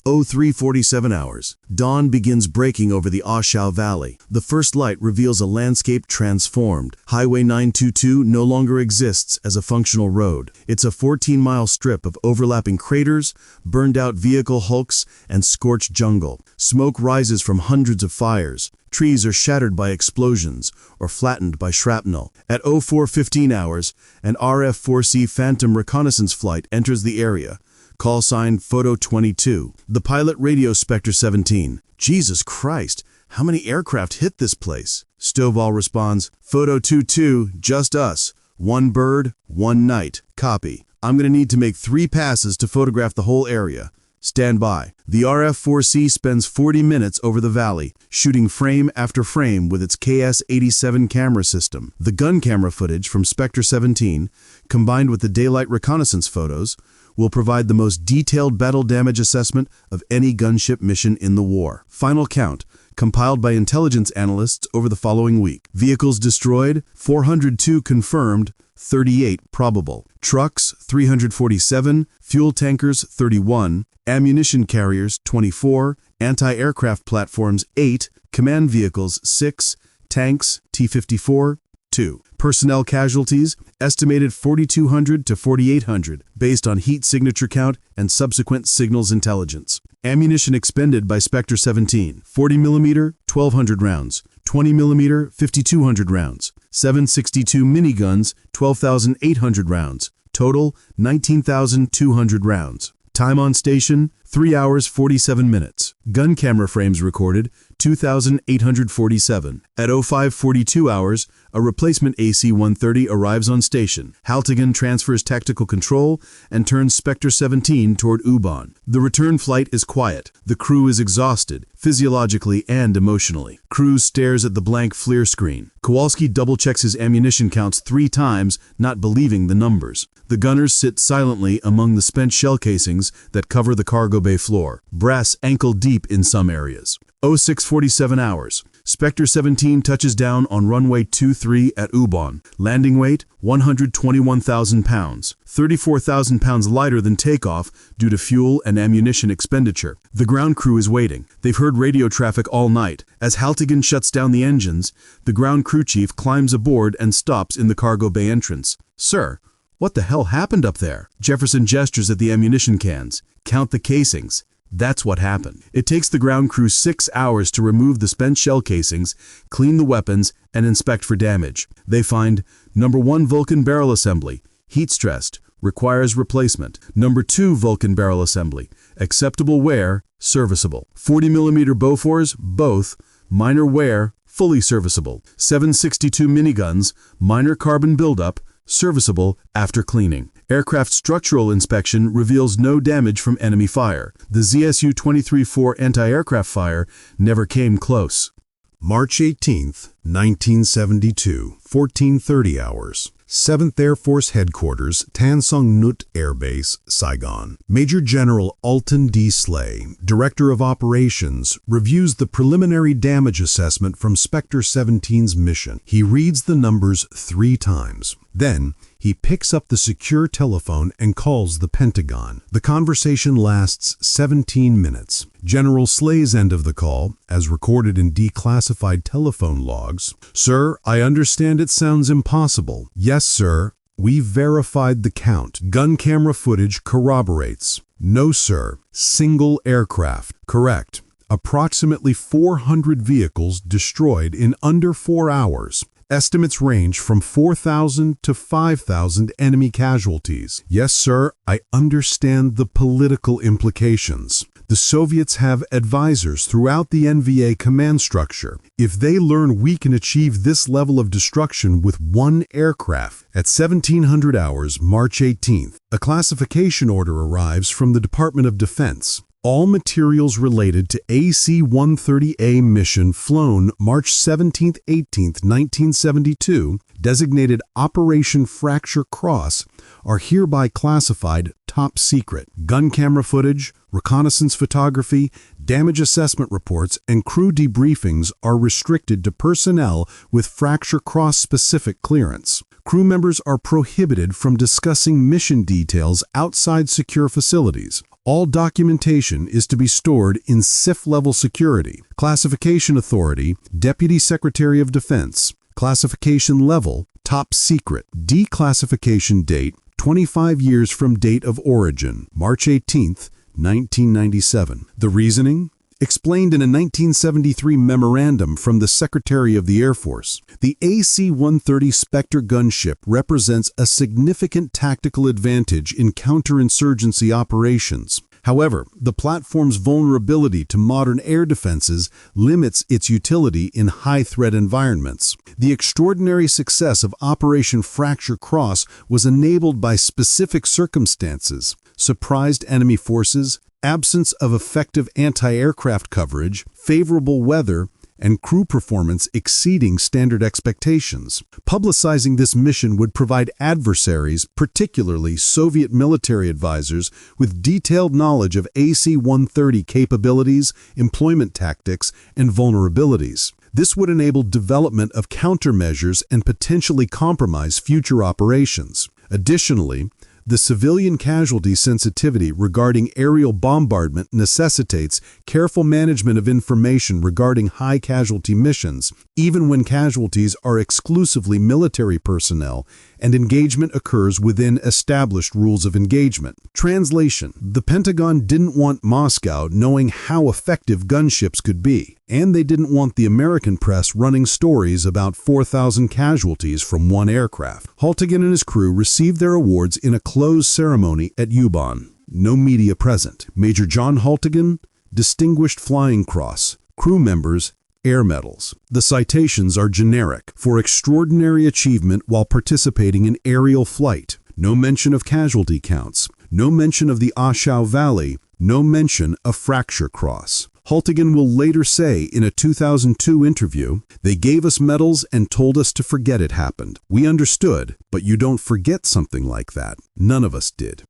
03:47 hours. Dawn begins breaking over the A Shau Valley. The first light reveals a landscape transformed. Highway 922 no longer exists as a functional road. It's a 14-mile strip of overlapping craters, burned-out vehicle hulks, and scorched jungle. Smoke rises from hundreds of fires. Trees are shattered by explosions or flattened by shrapnel. At 04:15 hours, an RF-4C Phantom reconnaissance flight enters the area. Call sign Photo 22. The pilot radios Spectre 17. Jesus Christ, how many aircraft hit this place? Stovall responds, Photo 22, just us. One bird, one night. Copy. I'm going to need to make 3 passes to photograph the whole area. Stand by. The RF-4C spends 40 minutes over the valley, shooting frame after frame with its KS-87 camera system. The gun camera footage from Spectre 17, combined with the daylight reconnaissance photos, will provide the most detailed battle damage assessment of any gunship mission in the war. Final count, compiled by intelligence analysts over the following week. Vehicles destroyed, 402 confirmed, 38 probable. Trucks, 347, fuel tankers, 31, ammunition carriers, 24, anti-aircraft platforms, 8, command vehicles, 6, tanks, T-54, 2. Personnel casualties, estimated 4,200 to 4,800, based on heat signature count and subsequent signals intelligence. Ammunition expended by Spectre 17, 40mm, 1,200 rounds, 20mm, 5,200 rounds, 7.62 miniguns, 12,800 rounds, total 19,200 rounds. Time on station, 3 hours 47 minutes. Gun camera frames recorded, 2,847. At 05:42 hours, a replacement AC-130 arrives on station. Haltigan transfers tactical control and turns Spectre 17 toward U-Bahn. The return flight is quiet. The crew is exhausted, physiologically and emotionally. Crew stares at the blank FLIR screen. Kowalski double-checks his ammunition counts 3 times, not believing the numbers. The gunners sit silently among the spent shell casings that cover the cargo bay floor, brass ankle-deep in some areas. 06:47 hours. Spectre 17 touches down on runway 23 at U-Bahn. Landing weight, 121,000 pounds, 34,000 pounds lighter than takeoff due to fuel and ammunition expenditure. The ground crew is waiting. They've heard radio traffic all night. As Haltigan shuts down the engines, the ground crew chief climbs aboard and stops in the cargo bay entrance. Sir, what the hell happened up there? Jefferson gestures at the ammunition cans. Count the casings. That's what happened. It takes the ground crew 6 hours to remove the spent shell casings, clean the weapons, and inspect for damage. They find number 1 Vulcan barrel assembly, heat-stressed, requires replacement. Number 2 Vulcan barrel assembly, acceptable wear, serviceable. 40mm Bofors, both, minor wear, fully serviceable. 7.62 miniguns, minor carbon buildup, serviceable after cleaning. Aircraft structural inspection reveals no damage from enemy fire. The ZSU-23-4 anti-aircraft fire never came close. March 18th, 1972, 14:30 hours. 7th Air Force Headquarters, Tan Son Nhut Air Base, Saigon. Major General Alton D. Slay, Director of Operations, reviews the preliminary damage assessment from Spectre 17's mission. He reads the numbers 3 times. Then, he picks up the secure telephone and calls the Pentagon. The conversation lasts 17 minutes. General Slay's end of the call, as recorded in declassified telephone logs. Sir, I understand it sounds impossible. Yes, sir. We've verified the count. Gun camera footage corroborates. No, sir. Single aircraft. Correct. Approximately 400 vehicles destroyed in under 4 hours. Estimates range from 4,000 to 5,000 enemy casualties. Yes, sir, I understand the political implications. The Soviets have advisors throughout the NVA command structure. If they learn we can achieve this level of destruction with 1 aircraft, at 1700 hours, March 18th, a classification order arrives from the Department of Defense. All materials related to AC-130A mission flown March 17-18, 1972, designated Operation Fracture Cross, are hereby classified top secret. Gun camera footage, reconnaissance photography, damage assessment reports, and crew debriefings are restricted to personnel with Fracture Cross-specific clearance. Crew members are prohibited from discussing mission details outside secure facilities. All documentation is to be stored in SIF-level security. Classification Authority, Deputy Secretary of Defense. Classification level, top secret. Declassification date, 25 years from date of origin, March 18, 1997. The reasoning? Explained in a 1973 memorandum from the Secretary of the Air Force. The AC-130 Spectre gunship represents a significant tactical advantage in counterinsurgency operations. However, the platform's vulnerability to modern air defenses limits its utility in high-threat environments. The extraordinary success of Operation Fracture Cross was enabled by specific circumstances: surprised enemy forces, absence of effective anti-aircraft coverage, favorable weather, and crew performance exceeding standard expectations. Publicizing this mission would provide adversaries, particularly Soviet military advisors, with detailed knowledge of AC-130 capabilities, employment tactics, and vulnerabilities. This would enable development of countermeasures and potentially compromise future operations. Additionally, the civilian casualty sensitivity regarding aerial bombardment necessitates careful management of information regarding high-casualty missions, even when casualties are exclusively military personnel and engagement occurs within established rules of engagement. Translation: the Pentagon didn't want Moscow knowing how effective gunships could be, and they didn't want the American press running stories about 4,000 casualties from one aircraft. Haltigan and his crew received their awards in a closed ceremony at Yubon. No media present. Major John Haltigan, Distinguished Flying Cross. Crew members, Air Medals. The citations are generic: for extraordinary achievement while participating in aerial flight. No mention of casualty counts. No mention of the A Shau Valley. No mention of Fracture Cross. Haltigan will later say in a 2002 interview, "They gave us medals and told us to forget it happened. We understood, but you don't forget something like that. None of us did."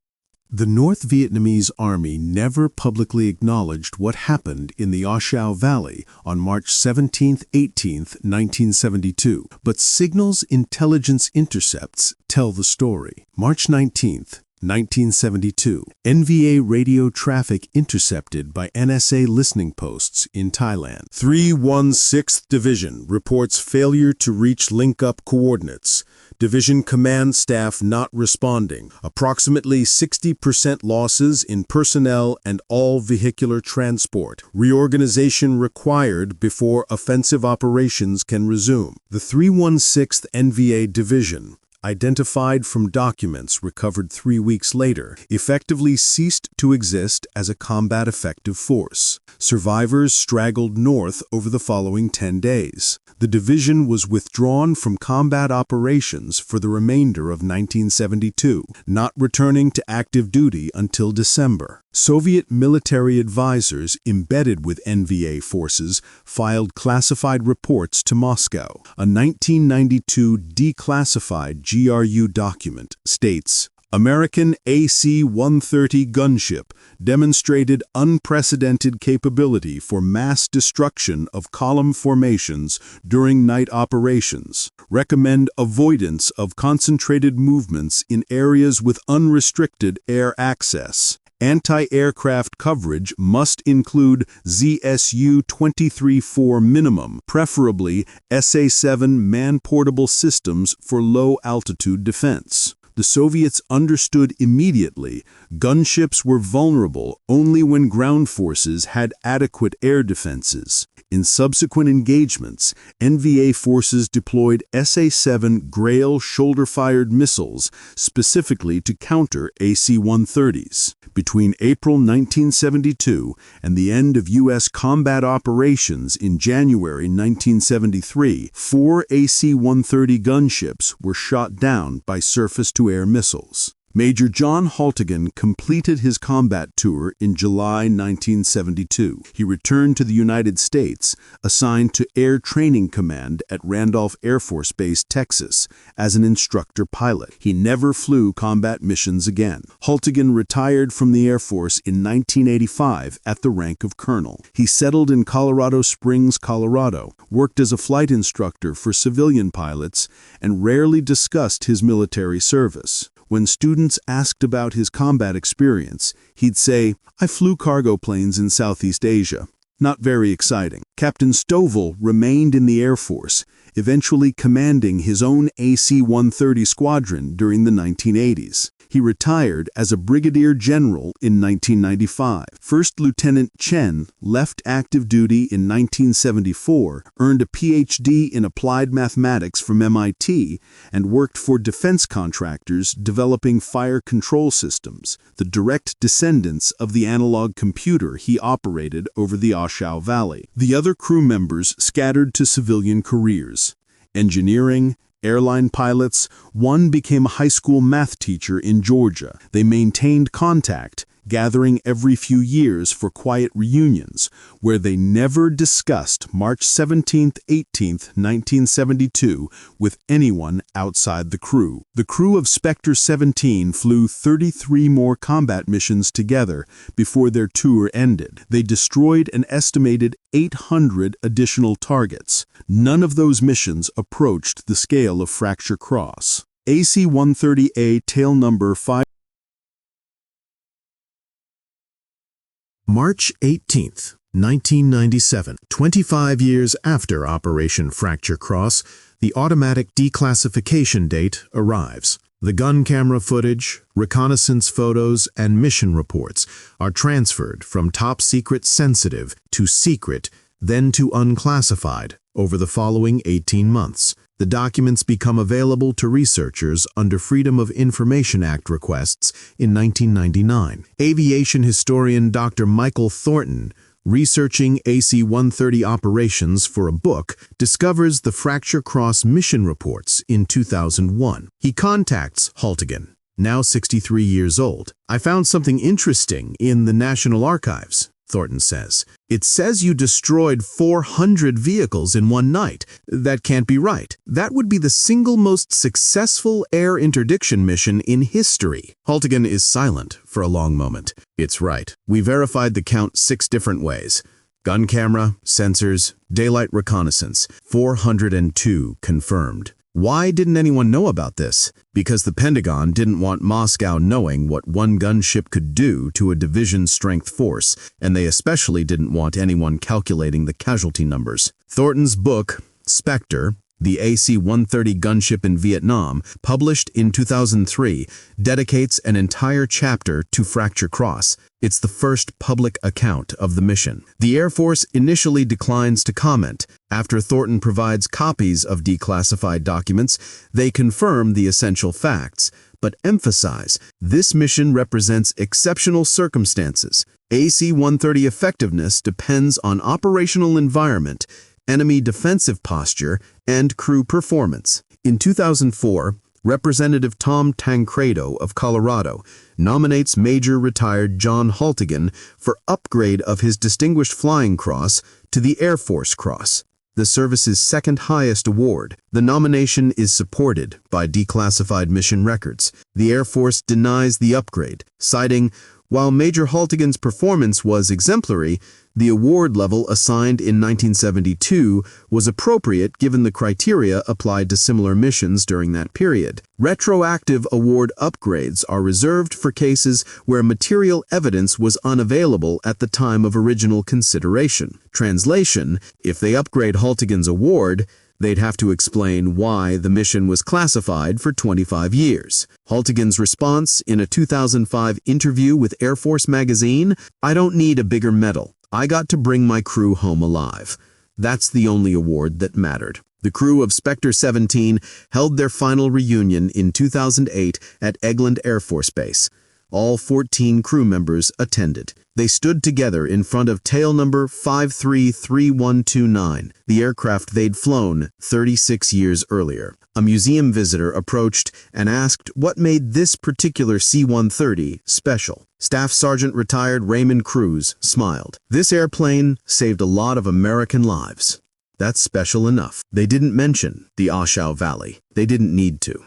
The North Vietnamese Army never publicly acknowledged what happened in the A Shau Valley on March 17-18, 1972, but signals intelligence intercepts tell the story. March 19, 1972, NVA radio traffic intercepted by NSA listening posts in Thailand. 316th Division reports failure to reach link-up coordinates. Division command staff not responding. Approximately 60% losses in personnel and all vehicular transport. Reorganization required before offensive operations can resume. The 316th NVA Division, identified from documents recovered 3 weeks later, effectively ceased to exist as a combat effective force. Survivors straggled north over the following 10 days. The division was withdrawn from combat operations for the remainder of 1972, not returning to active duty until December. Soviet military advisors embedded with NVA forces filed classified reports to Moscow. A 1992 declassified GRU document states, American AC-130 gunship demonstrated unprecedented capability for mass destruction of column formations during night operations. Recommend avoidance of concentrated movements in areas with unrestricted air access. Anti-aircraft coverage must include ZSU 23-4 minimum, preferably SA-7 man-portable systems for low-altitude defense. The Soviets understood immediately gunships were vulnerable only when ground forces had adequate air defenses. In subsequent engagements, NVA forces deployed SA-7 Grail shoulder-fired missiles specifically to counter AC-130s. Between April 1972 and the end of U.S. combat operations in January 1973, 4 AC-130 gunships were shot down by surface-to-air missiles. Major John Haltigan completed his combat tour in July 1972. He returned to the United States, assigned to Air Training Command at Randolph Air Force Base, Texas, as an instructor pilot. He never flew combat missions again. Haltigan retired from the Air Force in 1985 at the rank of colonel. He settled in Colorado Springs, Colorado, worked as a flight instructor for civilian pilots, and rarely discussed his military service. When students asked about his combat experience, he'd say, "I flew cargo planes in Southeast Asia." Not very exciting. Captain Stovall remained in the Air Force, eventually commanding his own AC-130 squadron during the 1980s. He retired as a brigadier general in 1995. First Lieutenant Chen left active duty in 1974, earned a PhD in applied mathematics from MIT, and worked for defense contractors developing fire control systems, the direct descendants of the analog computer he operated over the A Shau Valley. The other crew members scattered to civilian careers. Engineering, airline pilots, one became a high school math teacher in Georgia. They maintained contact, gathering every few years for quiet reunions, where they never discussed March 17th, 18th, 1972 with anyone outside the crew. The crew of Spectre 17 flew 33 more combat missions together before their tour ended. They destroyed an estimated 800 additional targets. None of those missions approached the scale of Fracture Cross. AC-130A tail number 5. March 18, 1997, 25 years after Operation Fracture Cross, the automatic declassification date arrives. The gun camera footage, reconnaissance photos, and mission reports are transferred from top-secret sensitive to secret, then to unclassified over the following 18 months. The documents become available to researchers under Freedom of Information Act requests in 1999. Aviation historian Dr. Michael Thornton, researching AC-130 operations for a book, discovers the Fracture Cross mission reports in 2001. He contacts Haltigan, now 63 years old. "I found something interesting in the National Archives," Thornton says. "It says you destroyed 400 vehicles in one night. That can't be right. That would be the single most successful air interdiction mission in history." Haltigan is silent for a long moment. "It's right. We verified the count 6 different ways. Gun camera, sensors, daylight reconnaissance. 402 confirmed. Why didn't anyone know about this? Because the Pentagon didn't want Moscow knowing what one gunship could do to a division-strength force, and they especially didn't want anyone calculating the casualty numbers." Thornton's book, Spectre, the AC-130 gunship in Vietnam, published in 2003, dedicates an entire chapter to Fracture Cross. It's the first public account of the mission. The Air Force initially declines to comment. After Thornton provides copies of declassified documents, they confirm the essential facts, but emphasize this mission represents exceptional circumstances. AC-130 effectiveness depends on operational environment, enemy defensive posture, and crew performance. In 2004, Representative Tom Tancredo of Colorado nominates Major retired John Haltigan for upgrade of his Distinguished Flying Cross to the Air Force Cross, the service's second highest award. The nomination is supported by declassified mission records. The Air Force denies the upgrade, citing, "While Major Haltigan's performance was exemplary, the award level assigned in 1972 was appropriate given the criteria applied to similar missions during that period. Retroactive award upgrades are reserved for cases where material evidence was unavailable at the time of original consideration." Translation: if they upgrade Haltigan's award, they'd have to explain why the mission was classified for 25 years. Haltigan's response in a 2005 interview with Air Force magazine, "I don't need a bigger medal. I got to bring my crew home alive. That's the only award that mattered." The crew of Spectre 17 held their final reunion in 2008 at Eglin Air Force Base. All 14 crew members attended. They stood together in front of tail number 533129, the aircraft they'd flown 36 years earlier. A museum visitor approached and asked what made this particular C-130 special. Staff Sergeant retired Raymond Cruz smiled. This airplane saved a lot of American lives. That's special enough. They didn't mention the A Shau Valley. They didn't need to.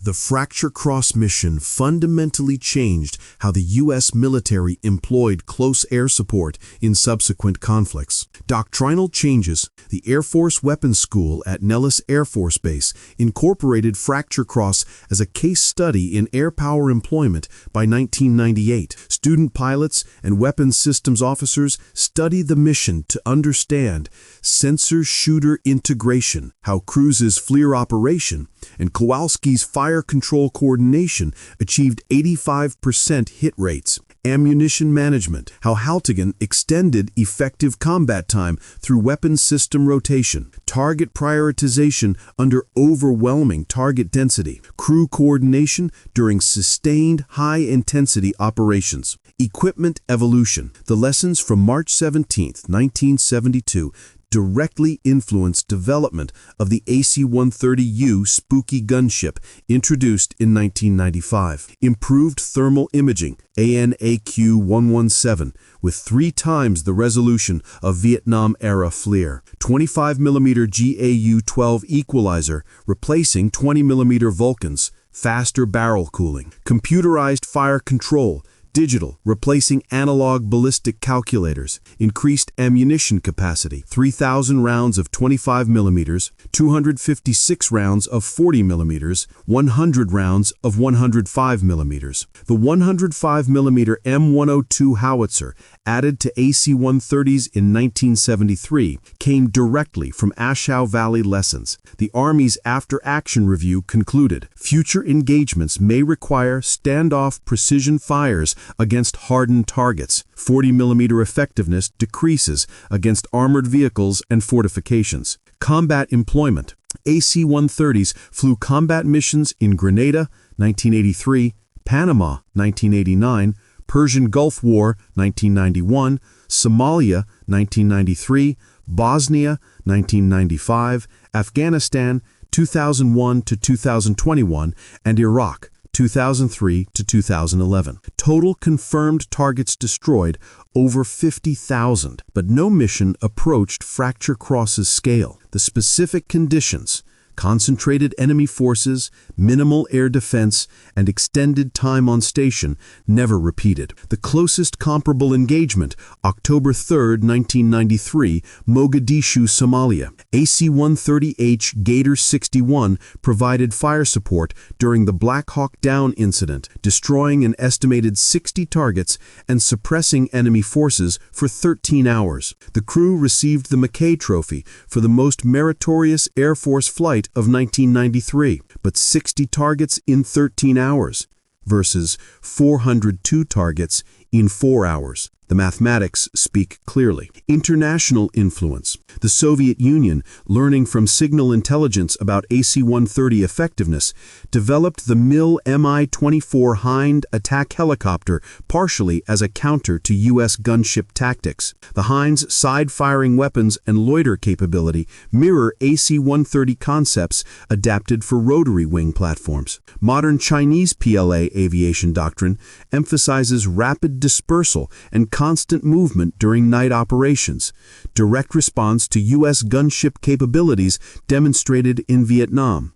The Fracture Cross mission fundamentally changed how the U.S. military employed close air support in subsequent conflicts. Doctrinal changes. The Air Force Weapons School at Nellis Air Force Base incorporated Fracture Cross as a case study in air power employment by 1998. Student pilots and weapons systems officers studied the mission to understand sensor-shooter integration, how Cruz's FLIR operation and Kowalski's fire control coordination achieved 85% hit rates. Ammunition management, how Haltigan extended effective combat time through weapons system rotation. Target prioritization under overwhelming target density. Crew coordination during sustained high-intensity operations. Equipment evolution. The lessons from March 17, 1972 directly influenced development of the AC-130U Spooky gunship introduced in 1995. Improved thermal imaging, ANAQ-117, with 3 times the resolution of Vietnam-era FLIR. 25mm GAU-12 equalizer, replacing 20mm Vulcans. Faster barrel cooling. Computerized fire control. Digital, replacing analog ballistic calculators. Increased ammunition capacity, 3,000 rounds of 25mm, 256 rounds of 40mm, 100 rounds of 105mm. The 105mm M102 howitzer, added to AC-130s in 1973, came directly from A Shau Valley lessons. The Army's after-action review concluded, future engagements may require standoff precision fires against hardened targets. 40mm effectiveness decreases against armored vehicles and fortifications. Combat employment. AC-130s flew combat missions in Grenada, 1983, Panama, 1989, Persian Gulf War, 1991, Somalia, 1993, Bosnia, 1995, Afghanistan, 2001 to 2021, and Iraq, 2003 to 2011. Total confirmed targets destroyed over 50,000, but no mission approached Fracture Cross's scale. The specific conditions, concentrated enemy forces, minimal air defense, and extended time on station, never repeated. The closest comparable engagement, October 3, 1993, Mogadishu, Somalia. AC-130H Gator 61 provided fire support during the Black Hawk Down incident, destroying an estimated 60 targets and suppressing enemy forces for 13 hours. The crew received the McKay Trophy for the most meritorious Air Force flight of 1993, but 60 targets in 13 hours versus 402 targets in 4 hours. The mathematics speak clearly. International influence. The Soviet Union, learning from signal intelligence about AC-130 effectiveness, developed the Mi-24 Hind attack helicopter partially as a counter to U.S. gunship tactics. The Hind's side-firing weapons and loiter capability mirror AC-130 concepts adapted for rotary wing platforms. Modern Chinese PLA aviation doctrine emphasizes rapid dispersal and constant movement during night operations, direct response to U.S. gunship capabilities demonstrated in Vietnam.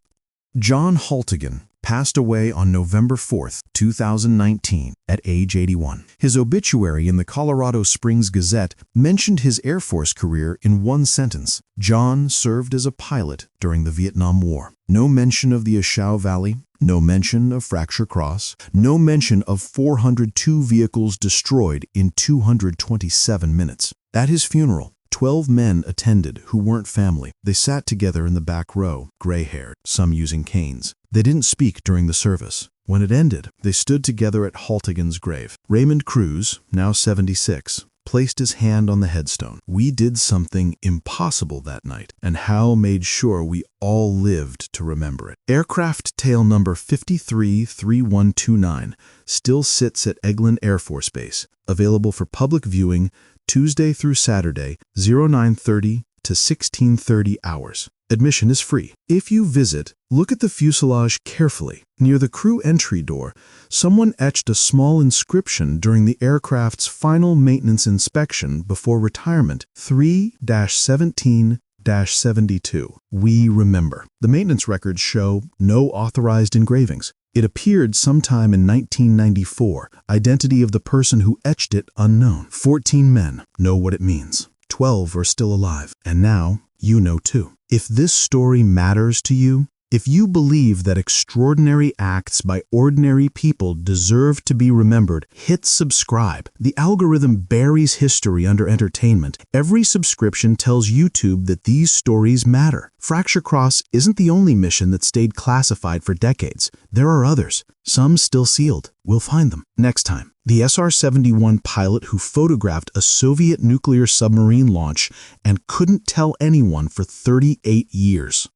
John Haltigan passed away on November 4, 2019, at age 81. His obituary in the Colorado Springs Gazette mentioned his Air Force career in one sentence: John served as a pilot during the Vietnam War. No mention of the A Shau Valley, no mention of Fracture Cross, no mention of 402 vehicles destroyed in 227 minutes. At his funeral, 12 men attended who weren't family. They sat together in the back row, gray-haired, some using canes. They didn't speak during the service. When it ended, they stood together at Haltigan's grave. Raymond Cruz, now 76, placed his hand on the headstone. We did something impossible that night, and Hau made sure we all lived to remember it. Aircraft tail number 533129 still sits at Eglin Air Force Base, available for public viewing Tuesday through Saturday, 0930 to 1630 hours. Admission is free. If you visit, look at the fuselage carefully. Near the crew entry door, someone etched a small inscription during the aircraft's final maintenance inspection before retirement, 3-17-72. We remember. The maintenance records show no authorized engravings. It appeared sometime in 1994. Identity of the person who etched it unknown. 14 men know what it means. 12 are still alive. And now, you know too. If this story matters to you, if you believe that extraordinary acts by ordinary people deserve to be remembered, hit subscribe. The algorithm buries history under entertainment. Every subscription tells YouTube that these stories matter. Fracture Cross isn't the only mission that stayed classified for decades. There are others, some still sealed. We'll find them. Next time, the SR-71 pilot who photographed a Soviet nuclear submarine launch and couldn't tell anyone for 38 years.